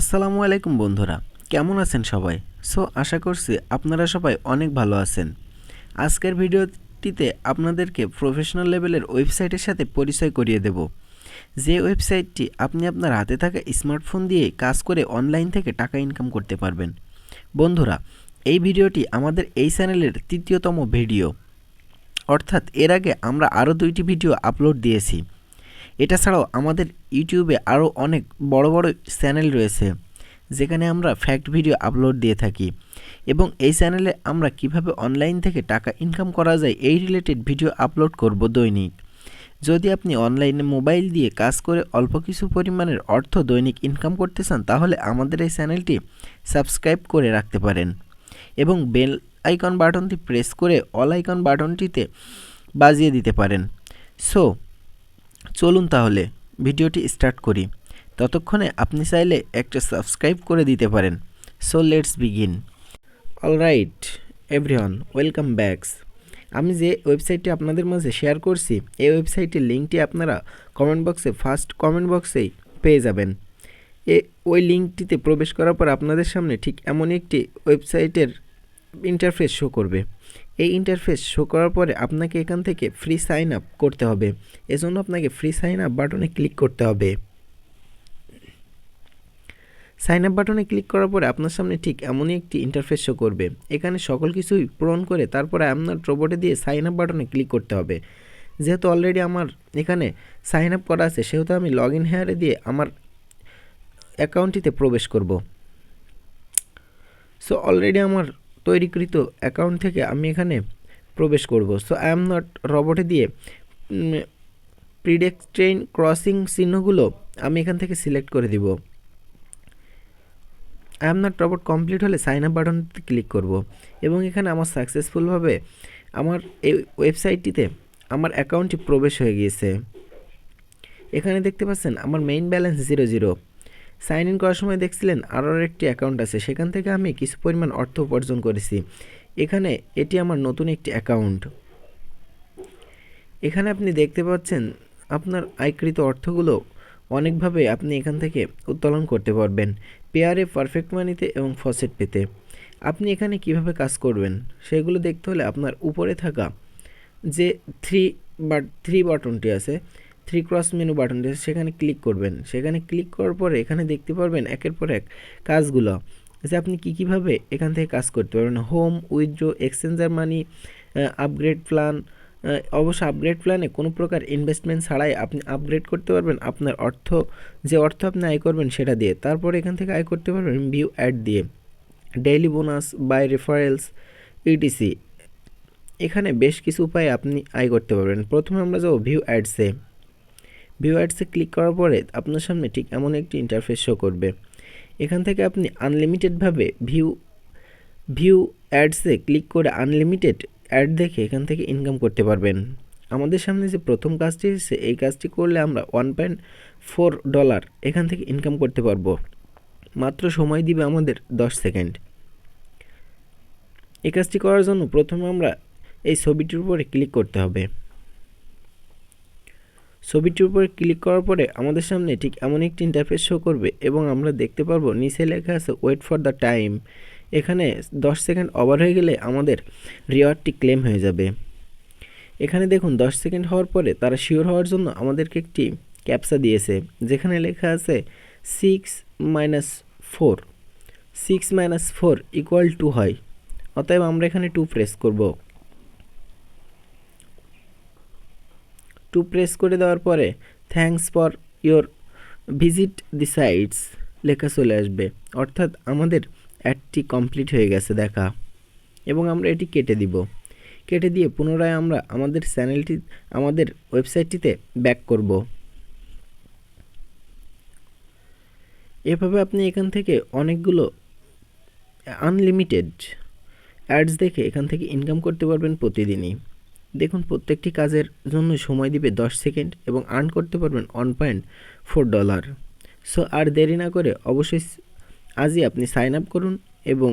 আসসালামু আলাইকুম বন্ধুরা, কেমন আছেন সবাই? আশা করছি আপনারা সবাই অনেক ভালো আছেন। আজকের ভিডিওটিতে আপনাদেরকে প্রফেশনাল লেভেলের ওয়েবসাইটের সাথে পরিচয় করিয়ে দেব, যে ওয়েবসাইটটি আপনি আপনার হাতে থাকা স্মার্টফোন দিয়ে কাজ করে অনলাইন থেকে টাকা ইনকাম করতে পারবেন। বন্ধুরা, এই ভিডিওটি আমাদের এই চ্যানেলের তৃতীয়তম ভিডিও, অর্থাৎ এর আগে আমরা আরও 2টি ভিডিও আপলোড দিয়েছি। এটা ছাড়াও আমাদের ইউটিউবে আরও অনেক বড় বড় চ্যানেল রয়েছে, যেখানে আমরা ফ্যাক্ট ভিডিও আপলোড দিয়ে থাকি, এবং এই চ্যানেলে আমরা কিভাবে অনলাইন থেকে টাকা ইনকাম করা যায় এই রিলেটেড ভিডিও আপলোড করব দৈনিক। যদি আপনি অনলাইনে মোবাইল দিয়ে কাজ করে অল্প কিছু পরিমাণের অর্থ দৈনিক ইনকাম করতে চান, তাহলে আমাদের এই চ্যানেলটি সাবস্ক্রাইব করে রাখতে পারেন এবং বেল আইকন বাটনটি প্রেস করে অল আইকন বাটনটিতে বাজিয়ে দিতে পারেন। চলুন তাহলে ভিডিওটি স্টার্ট করি। ততক্ষণে আপনি চাইলে একটা সাবস্ক্রাইব করে দিতে পারেন। Let's begin. Alright everyone, welcome backs. আমি যে ওয়েবসাইটটি আপনাদের মাঝে শেয়ার করছি, এই ওয়েবসাইটের লিঙ্কটি আপনারা ফার্স্ট কমেন্ট বক্সেই পেয়ে যাবেন। ওই লিঙ্কটিতে প্রবেশ করার পর আপনাদের সামনে ঠিক এমনই একটি ওয়েবসাইটের ইন্টারফেস শো করবে। এই ইন্টারফেস শো করার পরে আপনাকে এখান থেকে ফ্রি সাইন আপ করতে হবে। এজন্য আপনাকে ফ্রি সাইন আপ বাটনে ক্লিক করতে হবে। সাইন আপ বাটনে ক্লিক করার পরে আপনার সামনে ঠিক এমনই একটি ইন্টারফেস শো করবে। এখানে সকল কিছুই পূরণ করে তারপরে আপনার রোবটে দিয়ে সাইন আপ বাটনে ক্লিক করতে হবে। যেহেতু অলরেডি আমার এখানে সাইন আপ করা আছে, সেহেতু আমি লগ ইন হেয়ারে দিয়ে আমার অ্যাকাউন্টটিতে প্রবেশ করব। অলরেডি আমার তৈরিকৃত অ্যাকাউন্ট থেকে আমি এখানে প্রবেশ করব। আই এম নট রোবটে দিয়ে প্রিডেস্টাইন ক্রসিং চিহ্নগুলো আমি এখান থেকে সিলেক্ট করে দিব। I am not robot complete হলে সাইন আপ বাটনটিতে ক্লিক করব এবং এখানে আমার সাকসেসফুলভাবে আমার এই ওয়েবসাইটটিতে আমার অ্যাকাউন্টটি প্রবেশ হয়ে গিয়েছে। এখানে দেখতে পাচ্ছেন আমার মেইন ব্যালেন্স 0 সাইন ইন করার সময় দেখছিলেন আরও একটি অ্যাকাউন্ট আছে, সেখান থেকে আমি কিছু পরিমাণ অর্থ উপার্জন করেছি। এখানে এটি আমার নতুন একটি অ্যাকাউন্ট। এখানে আপনি দেখতে পাচ্ছেন আপনার আয়কৃত অর্থগুলো অনেকভাবে আপনি এখান থেকে উত্তোলন করতে পারবেন, পেয়ারে, পারফেক্ট মানিতে এবং ফসেট পেতে। আপনি এখানে কিভাবে কাজ করবেন সেগুলো দেখতে হলে আপনার উপরে থাকা যে থ্রি বাটনটি আছে, 3 ক্রস মেনু বাটনটি আছে, সেখানে ক্লিক করবেন। সেখানে ক্লিক করার পরে এখানে দেখতে পারবেন একের পর এক কাজগুলো, যে আপনি কীভাবে এখান থেকে কাজ করতে পারবেন। হোম, উইথড্র, এক্সচেঞ্জার মানি, আপগ্রেড প্ল্যান। অবশ্য আপগ্রেড প্ল্যানে কোনো প্রকার ইনভেস্টমেন্ট ছাড়াই আপনি আপগ্রেড করতে পারবেন আপনার যে অর্থ আপনি আয় করবেন সেটা দিয়ে। তারপরে এখান থেকে আয় করতে পারবেন ভিউ অ্যাড দিয়ে, daily bonus, by referrals, etc. এখানে বেশ কিছু উপায়ে আপনি আয় করতে পারবেন। প্রথমে আমরা যাব ভিউ অ্যাডসে। ভিউ অ্যাডসে ক্লিক করার পরে আপনার সামনে ঠিক এমন একটি ইন্টারফেস শো করবে। এখান থেকে আপনি আনলিমিটেডভাবে ভিউ অ্যাডসে ক্লিক করে আনলিমিটেড অ্যাড দেখে এখান থেকে ইনকাম করতে পারবেন। আমাদের সামনে যে প্রথম কাজটি এসেছে, এই কাজটি করলে আমরা $1.4 এখান থেকে ইনকাম করতে পারবো। মাত্র সময় দিবে আমাদের 10 সেকেন্ড। এই কাজটি করার জন্য প্রথমে আমরা এই ছবিটির উপরে ক্লিক করতে হবে। ছবিটির উপরে ক্লিক করার পরে আমাদের সামনে ঠিক এমন একটি ইন্টারফেস শো করবে এবং আমরা দেখতে পারবো নিচে লেখা আছে ওয়েট ফর দ্য টাইম। এখানে 10 সেকেন্ড ওভার হয়ে গেলে আমাদের রিওয়ার্ডটি ক্লেম হয়ে যাবে। এখানে দেখুন 10 সেকেন্ড হওয়ার পরে তারা শিওর হওয়ার জন্য আমাদেরকে একটি ক্যাপচা দিয়েছে, যেখানে লেখা আছে 6 - 4 = 2 হয়। অতএব আমরা এখানে 2 প্রেস করব। 2 প্রেস করে দেওয়ার পরে thanks for your visit the sites লেখা চলে আসবে, অর্থাৎ আমাদের অ্যাডটি কমপ্লিট হয়ে গেছে দেখা, এবং আমরা এটি কেটে দিব। কেটে দিয়ে পুনরায় আমরা আমাদের ওয়েবসাইটটিতে ব্যাক করব। এভাবে আপনি এখান থেকে অনেকগুলো আনলিমিটেড অ্যাডস দেখে এখান থেকে ইনকাম করতে পারবেন প্রতিদিনই। দেখুন, প্রত্যেকটি কাজের জন্য সময় দিবে 10 সেকেন্ড এবং আর্ন করতে পারবেন $1.4। আর দেরি না করে অবশ্যই আজই আপনি সাইন আপ করুন এবং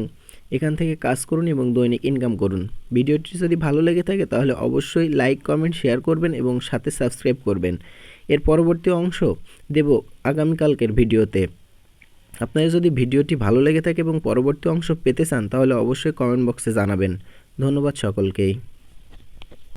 এখান থেকে কাজ করুন এবং দৈনিক ইনকাম করুন। ভিডিওটি যদি ভালো লেগে থাকে তাহলে অবশ্যই লাইক, কমেন্ট, শেয়ার করবেন এবং সাথে সাবস্ক্রাইব করবেন। এর পরবর্তী অংশ দেব আগামীকালকের ভিডিওতে। আপনাদের যদি ভিডিওটি ভালো লেগে থাকে এবং পরবর্তী অংশ পেতে চান তাহলে অবশ্যই কমেন্ট বক্সে জানাবেন। ধন্যবাদ সকলকেই।